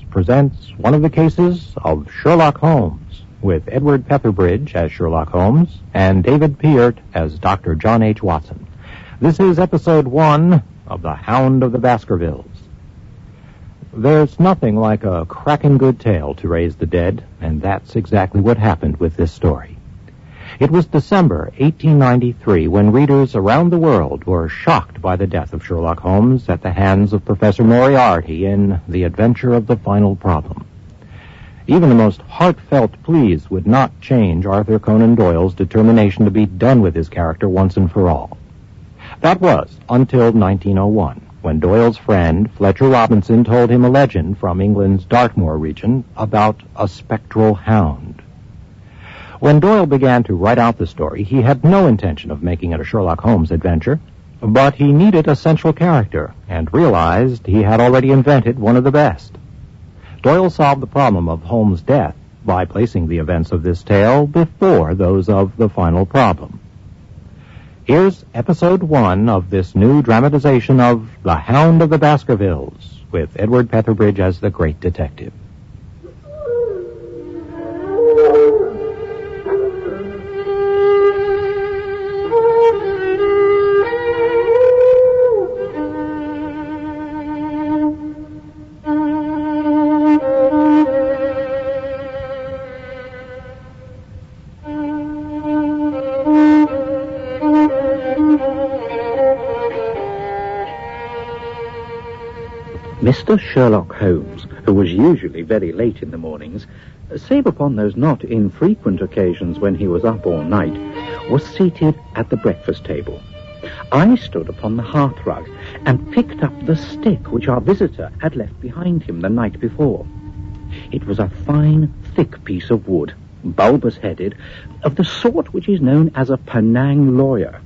presents one of the cases of Sherlock Holmes, with Edward Petherbridge as Sherlock Holmes and David Peart as Dr. John H. Watson. This is episode 1 of The Hound of the Baskervilles. There's nothing like a cracking good tale to raise the dead, and that's exactly what happened with this story. It was December 1893 when readers around the world were shocked by the death of Sherlock Holmes at the hands of Professor Moriarty in The Adventure of the Final Problem. Even the most heartfelt pleas would not change Arthur Conan Doyle's determination to be done with his character once and for all. That was until 1901, when Doyle's friend Fletcher Robinson told him a legend from England's Dartmoor region about a spectral hound. When Doyle began to write out the story, he had no intention of making it a Sherlock Holmes adventure, but he needed a central character and realized he had already invented one of the best. Doyle solved the problem of Holmes' death by placing the events of this tale before those of the final problem. Here's episode 1 of this new dramatization of The Hound of the Baskervilles, with Edward Petherbridge as the great detective. Mr. Sherlock Holmes, who was usually very late in the mornings, save upon those not infrequent occasions when he was up all night, was seated at the breakfast table. I stood upon the hearthrug and picked up the stick which our visitor had left behind him the night before. It was a fine, thick piece of wood, bulbous-headed, of the sort which is known as a Penang lawyer.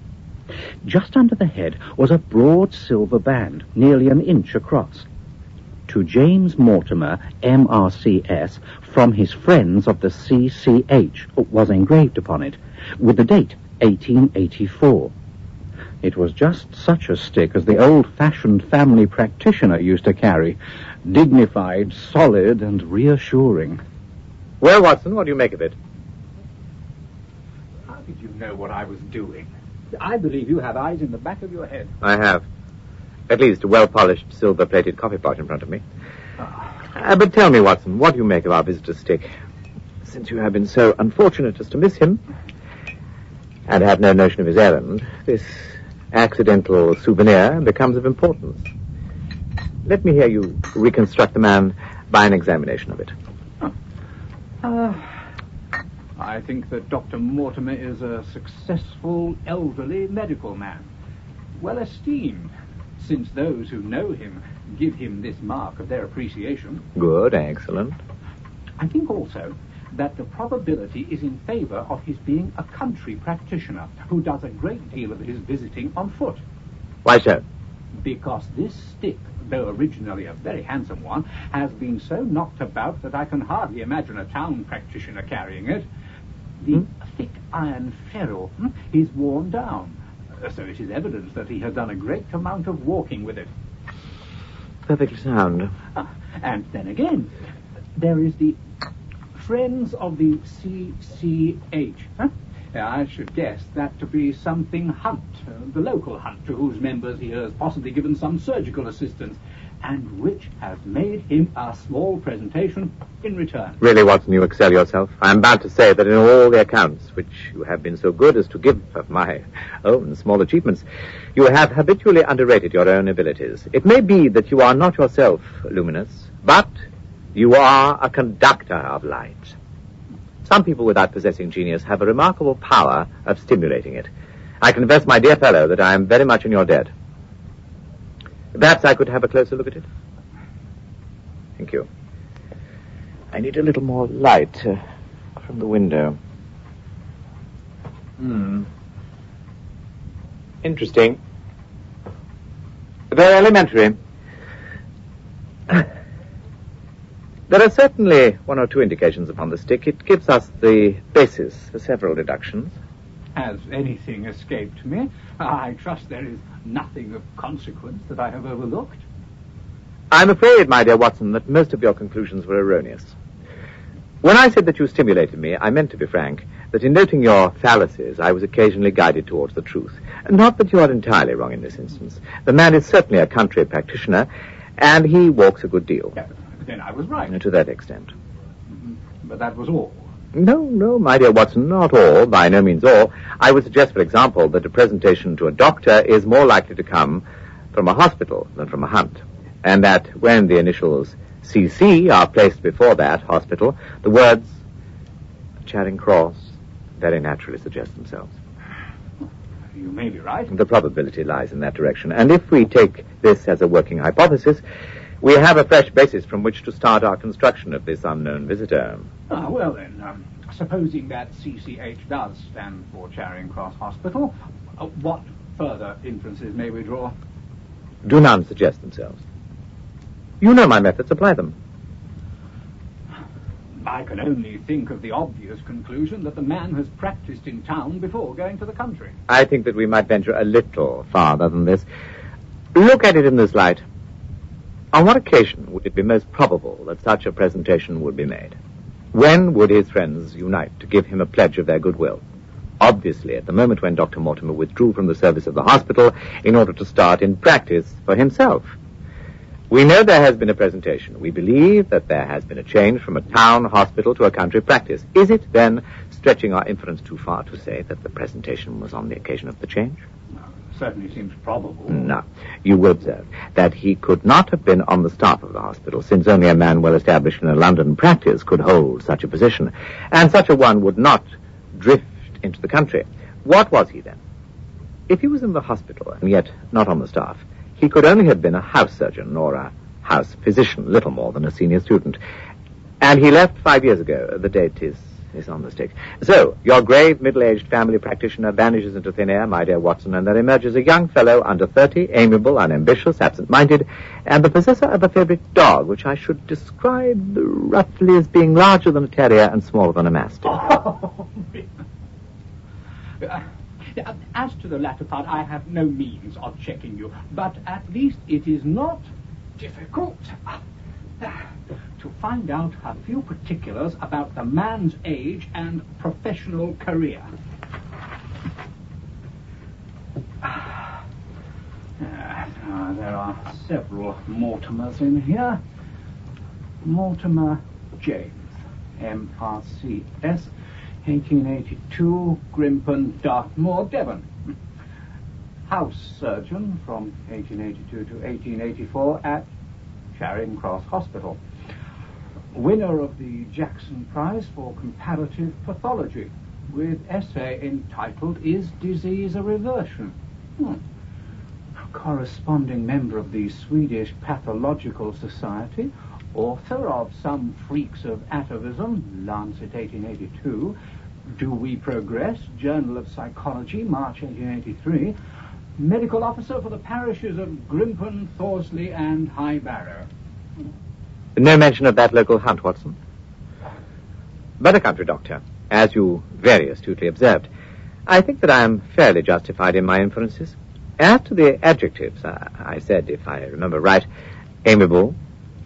Just under the head was a broad silver band, nearly an inch across. To James Mortimer, M.R.C.S., from his friends of the C.C.H., was engraved upon it, with the date 1884. It was just such a stick as the old-fashioned family practitioner used to carry, dignified, solid, and reassuring. Well, Watson, what do you make of it? How did you know what I was doing? I believe you have eyes in the back of your head. I have. At least a well-polished, silver-plated coffee pot in front of me. But tell me, Watson, what do you make of our visitor's stick? Since you have been so unfortunate as to miss him, and have no notion of his errand, this accidental souvenir becomes of importance. Let me hear you reconstruct the man by an examination of it. I think that Dr. Mortimer is a successful, elderly medical man, well esteemed, since those who know him give him this mark of their appreciation. Good, excellent. I think also that the probability is in favor of his being a country practitioner who does a great deal of his visiting on foot. Why so? Because this stick, though originally a very handsome one, has been so knocked about that I can hardly imagine a town practitioner carrying it. The thick iron ferrule is worn down, so it is evidence that he has done a great amount of walking with it. Perfectly sound. And then again, there is the Friends of the C.C.H. I should guess that to be something Hunt, the local Hunt, to whose members he has possibly given some surgical assistance, and which has made him a small presentation in return. Really, Watson, you excel yourself. I am bound to say that in all the accounts which you have been so good as to give of my own small achievements, you have habitually underrated your own abilities. It may be that you are not yourself luminous, but you are a conductor of light. Some people without possessing genius have a remarkable power of stimulating it. I confess, my dear fellow, that I am very much in your debt. Perhaps I could have a closer look at it? Thank you. I need a little more light from the window. Interesting. Very elementary. There are certainly one or two indications upon the stick. It gives us the basis for several deductions. Has anything escaped me? I trust there is nothing of consequence that I have overlooked. I'm afraid, my dear Watson, that most of your conclusions were erroneous. When I said that you stimulated me, I meant to be frank, that in noting your fallacies, I was occasionally guided towards the truth. Not that you are entirely wrong in this instance. The man is certainly a country practitioner, and he walks a good deal. Yeah, then I was right. To that extent. But that was all. No, my dear Watson, not all, by no means all. I would suggest, for example, that a presentation to a doctor is more likely to come from a hospital than from a hunt, and that when the initials CC are placed before that hospital, the words Charing Cross very naturally suggest themselves. You may be right. The probability lies in that direction, and if we take this as a working hypothesis, we have a fresh basis from which to start our construction of this unknown visitor. Well then, supposing that CCH does stand for Charing Cross Hospital, what further inferences may we draw? Do none suggest themselves. You know my methods, apply them. I can only think of the obvious conclusion that the man has practiced in town before going to the country. I think that we might venture a little farther than this. Look at it in this light. On what occasion would it be most probable that such a presentation would be made? When would his friends unite to give him a pledge of their goodwill? Obviously, at the moment when Dr. Mortimer withdrew from the service of the hospital in order to start in practice for himself. We know there has been a presentation. We believe that there has been a change from a town hospital to a country practice. Is it, then, stretching our inference too far to say that the presentation was on the occasion of the change? Certainly seems probable. No. You will observe that he could not have been on the staff of the hospital, since only a man well established in a London practice could hold such a position, and such a one would not drift into the country. What was he, then? If he was in the hospital, and yet not on the staff, he could only have been a house surgeon or a house physician, little more than a senior student. And he left 5 years ago. The date is on the stick. So, your grave, middle-aged family practitioner vanishes into thin air, my dear Watson, and there emerges a young fellow under 30, amiable, unambitious, absent-minded, and the possessor of a favorite dog, which I should describe roughly as being larger than a terrier and smaller than a mastiff. As to the latter part, I have no means of checking you, but at least it is not difficult to find out a few particulars about the man's age and professional career. There are several Mortimers in here. Mortimer James, M.R.C.S., 1882, Grimpen, Dartmoor, Devon. House surgeon from 1882 to 1884 at Charing Cross Hospital. Winner of the Jackson Prize for Comparative Pathology, with essay entitled Is Disease a Reversion? Corresponding member of the Swedish Pathological Society, author of Some Freaks of Atavism, Lancet 1882, Do We Progress, Journal of Psychology, March 1883, medical officer for the parishes of Grimpen, Thorsley, and High Barrow. No mention of that local hunt, Watson. But a country doctor, as you very astutely observed. I think that I am fairly justified in my inferences. As to the adjectives, I said, if I remember right, amiable,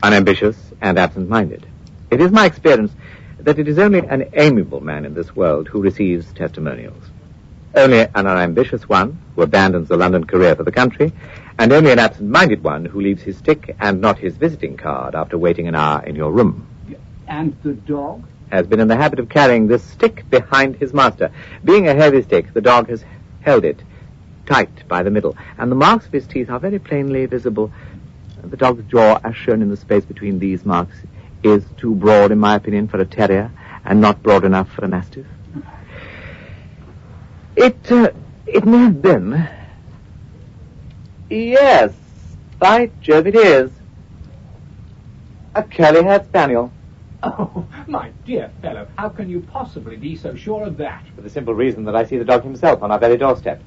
unambitious, and absent-minded. It is my experience that it is only an amiable man in this world who receives testimonials. Only an unambitious one who abandons the London career for the country, and only an absent-minded one who leaves his stick and not his visiting card after waiting an hour in your room. And the dog? Has been in the habit of carrying this stick behind his master. Being a heavy stick, the dog has held it tight by the middle, and the marks of his teeth are very plainly visible. The dog's jaw, as shown in the space between these marks, is too broad, in my opinion, for a terrier, and not broad enough for a mastiff. It may have been. Yes, by Jove, it is. A curly-haired spaniel. Oh, my dear fellow, how can you possibly be so sure of that? For the simple reason that I see the dog himself on our very doorstep.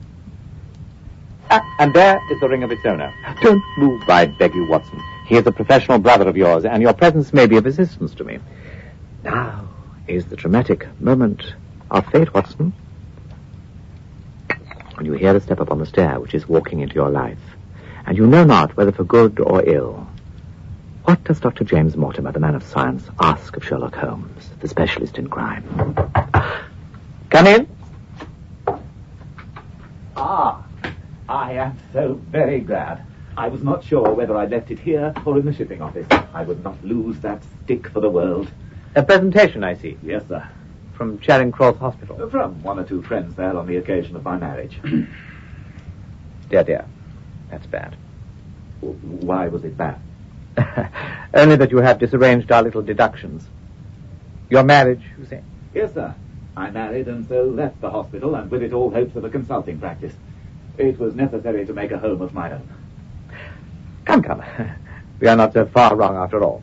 And there is the ring of its owner. Don't move, I beg you, Watson. He is a professional brother of yours, and your presence may be of assistance to me. Now is the dramatic moment of fate, Watson. When you hear a step upon the stair which is walking into your life, and you know not whether for good or ill, What does Dr. James Mortimer, the man of science, ask of Sherlock Holmes, the specialist in crime? Come in. Ah, I am so very glad. I was not sure whether I left it here or in the shipping office. I would not lose that stick for the world. A presentation, I see. Yes, sir. From Charing Cross Hospital. From one or two friends there on the occasion of my marriage. Dear. That's bad. Why was it bad? Only that you have disarranged our little deductions. Your marriage, you say? Yes, sir. I married and so left the hospital, and with it all hopes of a consulting practice. It was necessary to make a home of my own. Come. We are not so far wrong after all.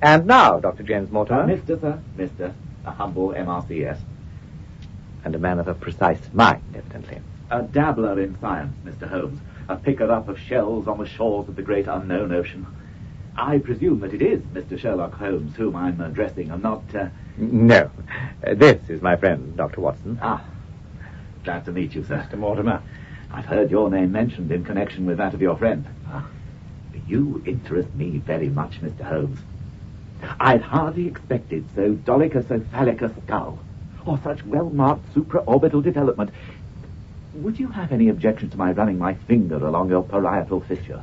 And now, Dr. James Mortimer. Mr., sir. Mr. A humble MRCS. And a man of a precise mind, evidently. A dabbler in science, Mr. Holmes. A picker-up of shells on the shores of the great unknown ocean. I presume that it is Mr. Sherlock Holmes whom I'm addressing, and not... No. This is my friend, Dr. Watson. Ah. Glad to meet you, sir. Mr. Mortimer. I've heard your name mentioned in connection with that of your friend. You interest me very much, Mr. Holmes. I'd hardly expected so dolichocephalic a skull, or such well-marked supraorbital development. Would you have any objection to my running my finger along your parietal fissure?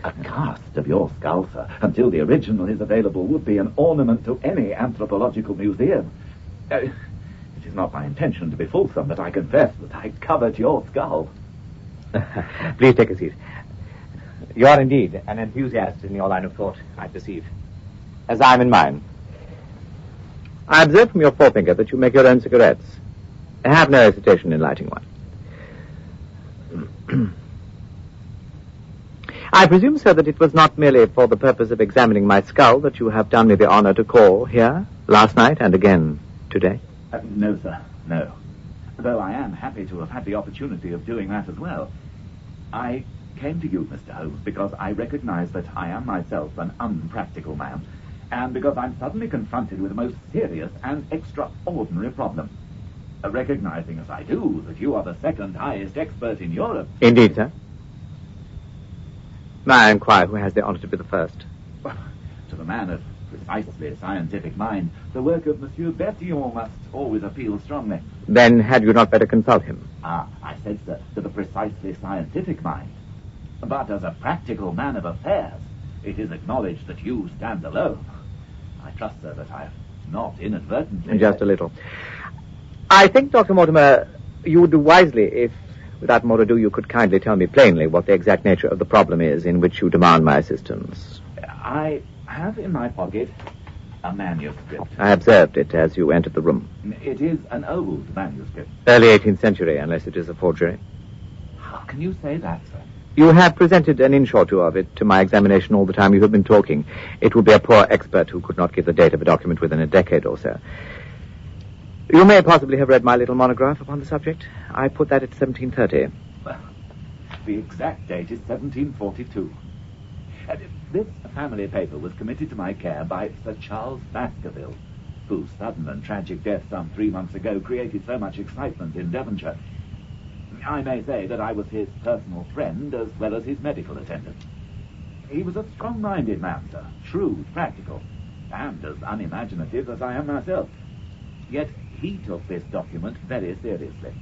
A cast of your skull, sir, until the original is available, would be an ornament to any anthropological museum. It is not my intention to be fulsome, but I confess that I covet your skull. Please take a seat. You are indeed an enthusiast in your line of thought, I perceive, as I am in mine. I observe from your forefinger that you make your own cigarettes. I have no hesitation in lighting one. I presume, sir, that it was not merely for the purpose of examining my skull that you have done me the honor to call here last night and again today? No, sir, no. Though I am happy to have had the opportunity of doing that as well. I came to you, Mr. Holmes, because I recognize that I am myself an unpractical man, and because I'm suddenly confronted with a most serious and extraordinary problem. Recognizing as I do that you are the second highest expert in Europe. Indeed, sir. May I inquire who has the honor to be the first? To the man of precisely scientific mind, the work of Monsieur Bertillon must always appeal strongly. Then had you not better consult him? I said, sir, to the precisely scientific mind. But as a practical man of affairs, it is acknowledged that you stand alone. I trust, sir, that I have not inadvertently... Just a little. I think, Dr. Mortimer, you would do wisely if, without more ado, you could kindly tell me plainly what the exact nature of the problem is in which you demand my assistance. I have in my pocket a manuscript. I observed it as you entered the room. It is an old manuscript. Early 18th century, unless it is a forgery. How can you say that, sir? You have presented an inch or two of it to my examination all the time you have been talking. It would be a poor expert who could not give the date of a document within a decade or so. You may possibly have read my little monograph upon the subject. I put that at 1730. Well, the exact date is 1742. This family paper was committed to my care by Sir Charles Baskerville, whose sudden and tragic death some 3 months ago created so much excitement in Devonshire. I may say that I was his personal friend as well as his medical attendant. He was a strong-minded man, sir, shrewd, practical, and as unimaginative as I am myself. Yet he took this document very seriously,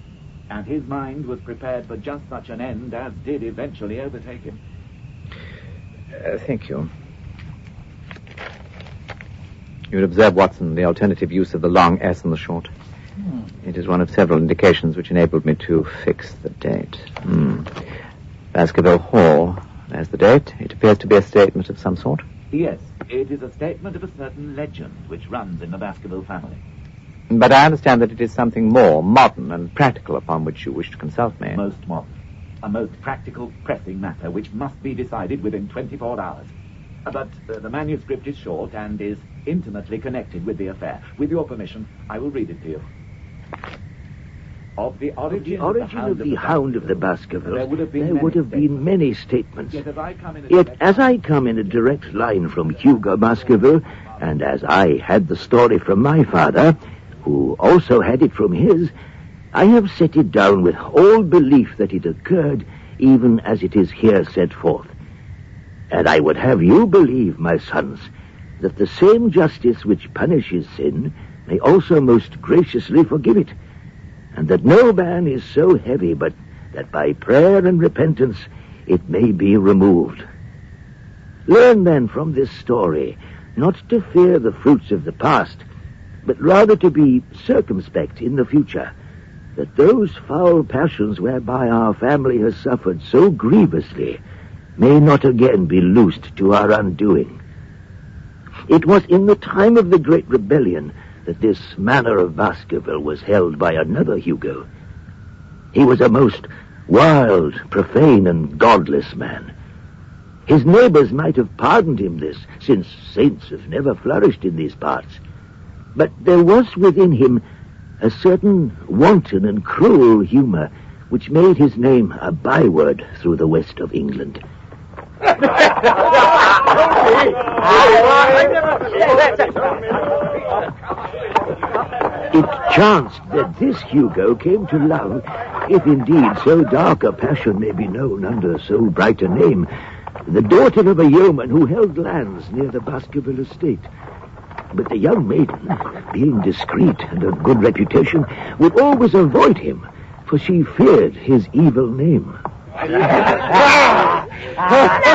and his mind was prepared for just such an end as did eventually overtake him. Thank you. You would observe, Watson, the alternative use of the long S and the short. It is one of several indications which enabled me to fix the date. Baskerville Hall. There's the date. It appears to be a statement of some sort. Yes, it is a statement of a certain legend which runs in the Baskerville family. But I understand that it is something more modern and practical upon which you wish to consult me. Most modern. A most practical, pressing matter which must be decided within 24 hours. But the manuscript is short and is intimately connected with the affair. With your permission, I will read it to you. Of the origin of the Hound of the Baskervilles, there would have been many statements. Yet as I come in a direct line from Hugo Baskerville, and as I had the story from my father, who also had it from his, I have set it down with all belief that it occurred, even as it is here set forth. And I would have you believe, my sons, that the same justice which punishes sin may also most graciously forgive it, and that no ban is so heavy but that by prayer and repentance it may be removed. Learn then from this story not to fear the fruits of the past, but rather to be circumspect in the future, that those foul passions whereby our family has suffered so grievously may not again be loosed to our undoing. It was in the time of the Great Rebellion that this manor of Baskerville was held by another Hugo. He was a most wild, profane, and godless man. His neighbors might have pardoned him this, since saints have never flourished in these parts. But there was within him a certain wanton and cruel humor which made his name a byword through the west of England. It chanced that this Hugo came to love, if indeed so dark a passion may be known under so bright a name, the daughter of a yeoman who held lands near the Baskerville estate. But the young maiden, being discreet and of good reputation, would always avoid him, for she feared his evil name. Let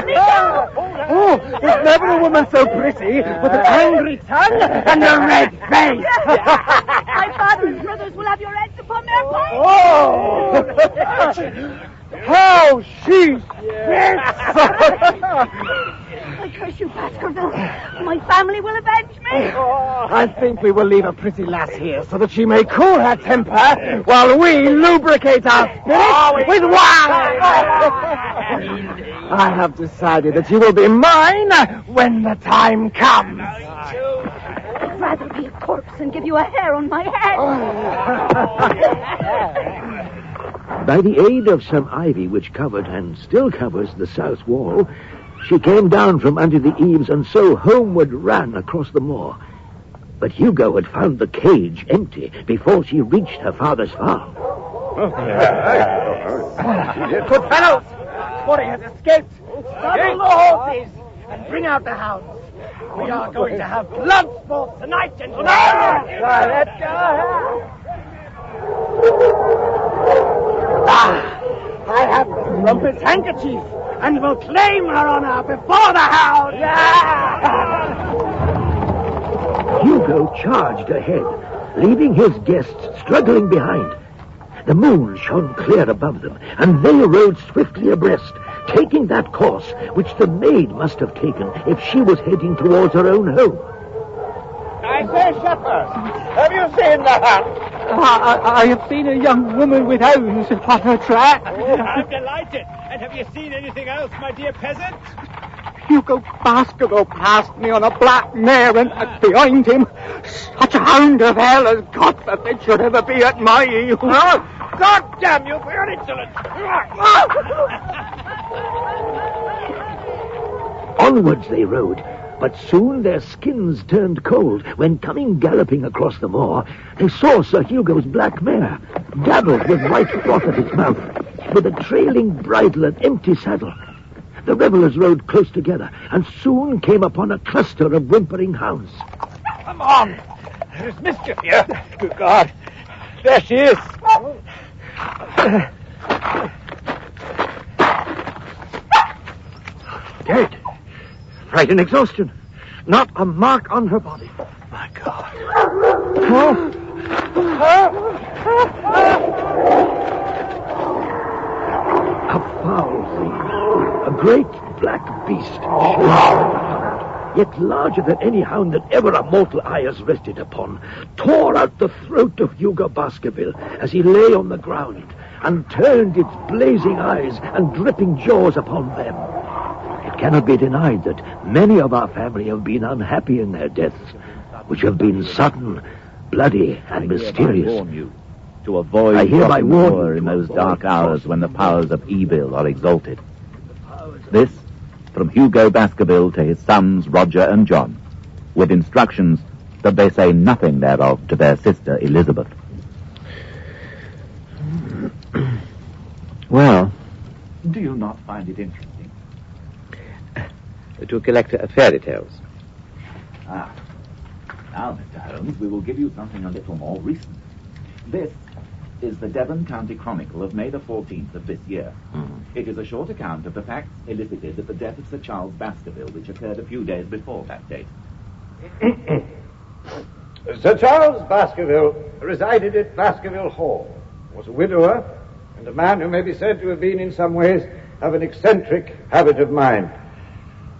me go! Oh, there's never a woman so pretty, with an angry tongue and a red face. My father and brothers will have your heads upon their plates. Oh! How she spits! I curse you, Baskerville. My family will avenge me. I think we will leave a pretty lass here so that she may cool her temper while we lubricate our spirits with wine. I have decided that you will be mine when the time comes. I'd rather be a corpse than give you a hair on my head. By the aid of some ivy which covered and still covers the south wall, she came down from under the eaves and so homeward ran across the moor. But Hugo had found the cage empty before she reached her father's farm. Good fellows! Spotty has escaped. Saddle the horses and bring out the hounds. We are going to have blood sports tonight, gentlemen. Let's go. I have Rumpet's handkerchief and will claim her honor before the hounds. Hugo charged ahead, leaving his guests struggling behind. The moon shone clear above them, and they rode swiftly abreast, taking that course which the maid must have taken if she was heading towards her own home. I say, shepherd, have you seen the hunt? I have seen a young woman with hounds upon her track. Oh, I'm delighted. And have you seen anything else, my dear peasant? Hugo Baskerville passed me on a black mare, and behind him, such a hound of hell as God forbid should ever be at my heels. Oh, God damn you for your insolence! Onwards they rode, but soon their skins turned cold when, coming galloping across the moor, they saw Sir Hugo's black mare, dabbled with white froth at its mouth, with a trailing bridle and empty saddle. The revellers rode close together, and soon came upon a cluster of whimpering hounds. Come on! There is mischief here. Good God! There she is! Dead. Fright and exhaustion. Not a mark on her body. My God! A foul thing. A great black beast. Yet larger than any hound that ever a mortal eye has rested upon, tore out the throat of Hugo Baskerville as he lay on the ground, and turned its blazing eyes and dripping jaws upon them. It cannot be denied that many of our family have been unhappy in their deaths, which have been sudden, bloody, and mysterious. To avoid I hereby warn you in those dark hours when the powers of evil are exalted. This from Hugo Baskerville to his sons Roger and John, with instructions that they say nothing thereof to their sister Elizabeth. Well, do you not find it interesting? to collect fairy tales. Ah. Now, Mr. Holmes, we will give you something a little more recent. This is the Devon County Chronicle of May the 14th of this year. It is a short account of the facts elicited at the death of Sir Charles Baskerville, which occurred a few days before that date. Sir Charles Baskerville resided at Baskerville Hall, was a widower, and a man who may be said to have been in some ways of an eccentric habit of mind.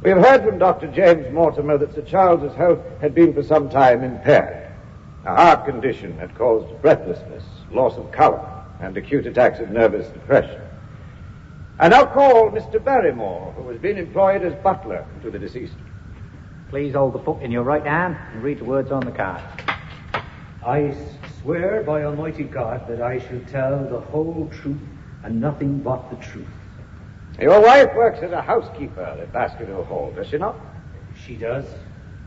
We have heard from Dr. James Mortimer that Sir Charles's health had been for some time impaired. A heart condition had caused breathlessness, loss of colour, and acute attacks of nervous depression. I now call Mr. Barrymore, who has been employed as butler to the deceased. Please hold the book in your right hand and read the words on the card. I swear by Almighty God that I shall tell the whole truth and nothing but the truth. Your wife works as a housekeeper at Baskerville Hall, does she not? She does.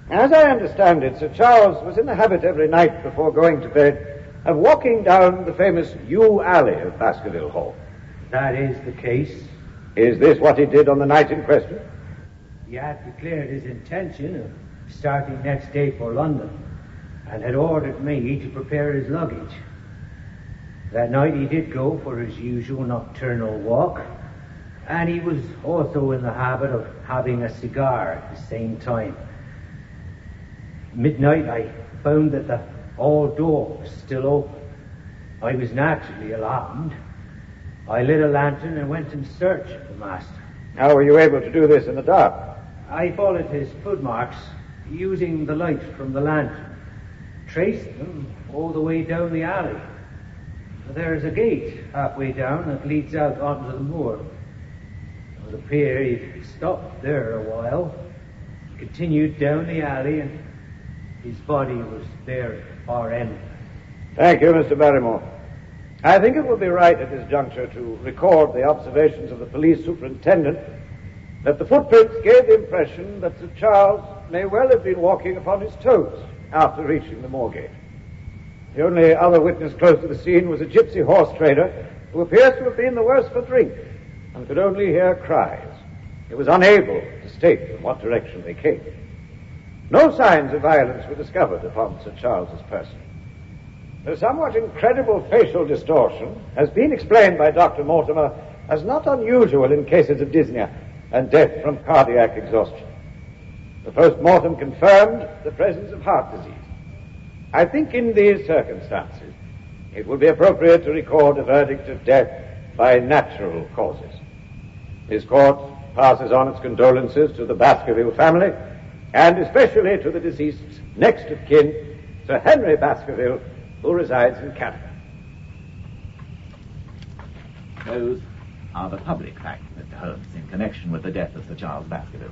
As I understand it, Sir Charles was in the habit every night before going to bed of walking down the famous yew alley of Baskerville Hall. That is the case. Is this what he did on the night in question? He had declared his intention of starting next day for London and had ordered me to prepare his luggage. That night he did go for his usual nocturnal walk, and he was also in the habit of having a cigar at the same time. Midnight I found that the hall door was still open. I was naturally alarmed. I lit a lantern and went in search of the master. How were you able to do this in the dark? I followed his footmarks using the light from the lantern, tracing them all the way down the alley. There is a gate halfway down that leads out onto the moor. It would appear he stopped there a while, continued down the alley, and his body was there at the far end. Thank you, Mr. Barrymore. I think it would be right at this juncture to record the observations of the police superintendent that the footprints gave the impression that Sir Charles may well have been walking upon his toes after reaching the moor gate. The only other witness close to the scene was a gypsy horse trader who appears to have been the worse for drink and could only hear cries. He was unable to state from what direction they came. No signs of violence were discovered upon Sir Charles's person. The somewhat incredible facial distortion has been explained by Dr. Mortimer as not unusual in cases of dyspnea and death from cardiac exhaustion. The post-mortem confirmed the presence of heart disease. I think in these circumstances it would be appropriate to record a verdict of death by natural causes. This court passes on its condolences to the Baskerville family and especially to the deceased's next of kin, Sir Henry Baskerville, who resides in Canada. Those are the public facts, Mr. Holmes, in connection with the death of Sir Charles Baskerville.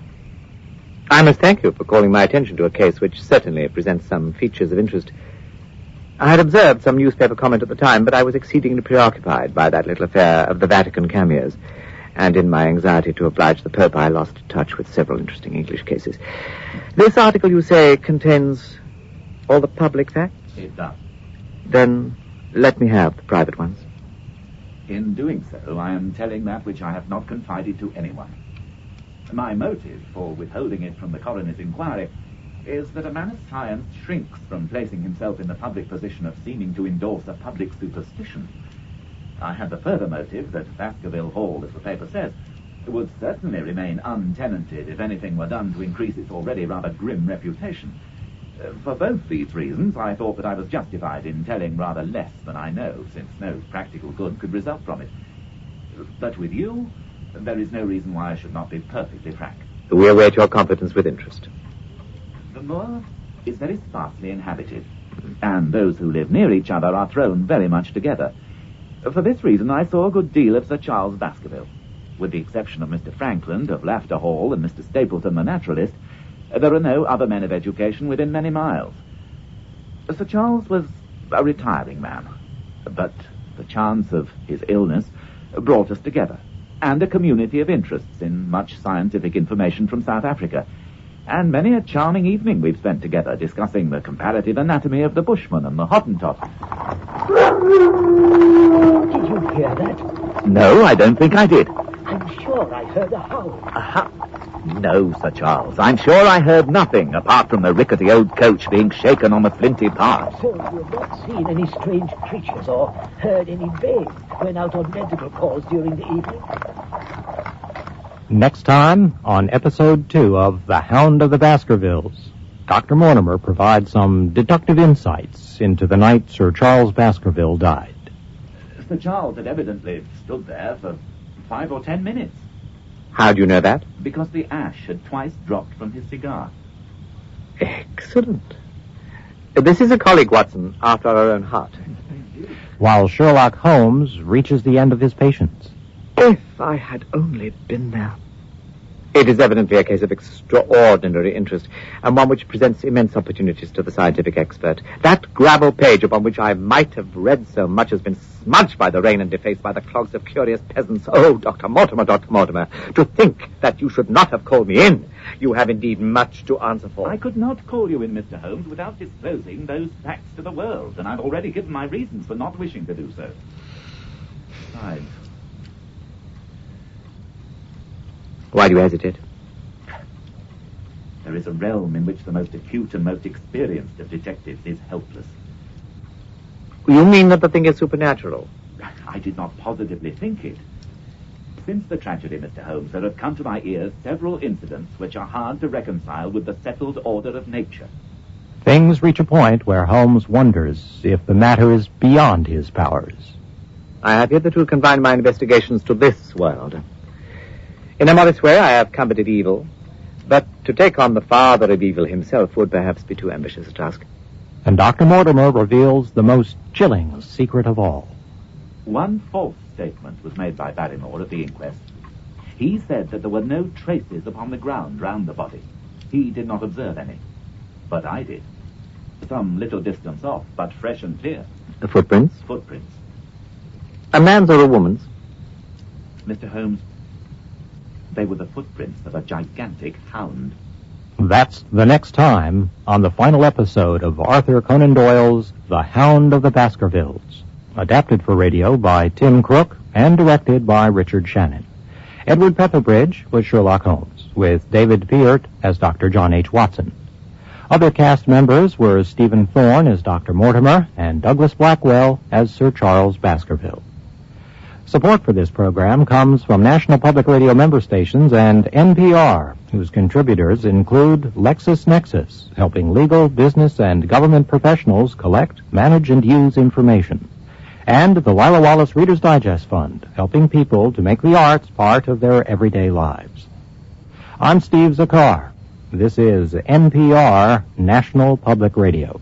I must thank you for calling my attention to a case which certainly presents some features of interest. I had observed some newspaper comment at the time, but I was exceedingly preoccupied by that little affair of the Vatican cameos, and in my anxiety to oblige the Pope, I lost touch with several interesting English cases. This article, you say, contains all the public facts? It does. Then let me have the private ones. In doing so, I am telling that which I have not confided to anyone. My motive for withholding it from the coroner's inquiry is that a man of science shrinks from placing himself in the public position of seeming to endorse a public superstition. I have the further motive that Baskerville Hall, as the paper says, would certainly remain untenanted if anything were done to increase its already rather grim reputation. For both these reasons, I thought that I was justified in telling rather less than I know, since no practical good could result from it. But with you, there is no reason why I should not be perfectly frank. We await your confidence with interest. The moor is very sparsely inhabited, and those who live near each other are thrown very much together. For this reason, I saw a good deal of Sir Charles Baskerville. With the exception of Mr. Frankland of Lafter Hall and Mr. Stapleton, the naturalist, there are no other men of education within many miles. Sir Charles was a retiring man, but the chance of his illness brought us together, and a community of interests in much scientific information from South Africa, and many a charming evening we've spent together discussing the comparative anatomy of the Bushman and the Hottentot. Did you hear that? No, I don't think I did. I'm sure I heard a howl. Aha. No, Sir Charles. I'm sure I heard nothing apart from the rickety old coach being shaken on the flinty path. So you have not seen any strange creatures or heard any baying when out on medical calls during the evening? Next time on Episode 2 of The Hound of the Baskervilles, Dr. Mortimer provides some deductive insights into the night Sir Charles Baskerville died. Sir Charles had evidently stood there for 5 or 10 minutes. How do you know that? Because the ash had twice dropped from his cigar. Excellent. This is a colleague, Watson, after our own heart. While Sherlock Holmes reaches the end of his patience. If I had only been there. It is evidently a case of extraordinary interest, and one which presents immense opportunities to the scientific expert. That gravel page upon which I might have read so much has been smudged by the rain and defaced by the clogs of curious peasants. Oh, Dr. Mortimer, to think that you should not have called me in. You have indeed much to answer for. I could not call you in, Mr. Holmes, without disclosing those facts to the world, and I've already given my reasons for not wishing to do so. Besides... Why do you hesitate? There is a realm in which the most acute and most experienced of detectives is helpless. You mean that the thing is supernatural? I did not positively think it. Since the tragedy, Mr. Holmes, there have come to my ears several incidents which are hard to reconcile with the settled order of nature. Things reach a point where Holmes wonders if the matter is beyond his powers. I have hitherto confined my investigations to this world. In a modest way, I have combated evil, but to take on the father of evil himself would perhaps be too ambitious a task. And Dr. Mortimer reveals the most chilling secret of all. One false statement was made by Barrymore at the inquest. He said that there were no traces upon the ground round the body. He did not observe any. But I did. Some little distance off, but fresh and clear. The footprints? Footprints. A man's or a woman's? Mr. Holmes, they were the footprints of a gigantic hound. That's the next time on the final episode of Arthur Conan Doyle's The Hound of the Baskervilles, adapted for radio by Tim Crook and directed by Richard Shannon. Edward Petherbridge was Sherlock Holmes, with David Peart as Dr. John H. Watson. Other cast members were Stephen Thorne as Dr. Mortimer and Douglas Blackwell as Sir Charles Baskerville. Support for this program comes from National Public Radio member stations and NPR, whose contributors include LexisNexis, helping legal, business, and government professionals collect, manage, and use information, and the Lila Wallace Reader's Digest Fund, helping people to make the arts part of their everyday lives. I'm Steve Zakar. This is NPR, National Public Radio.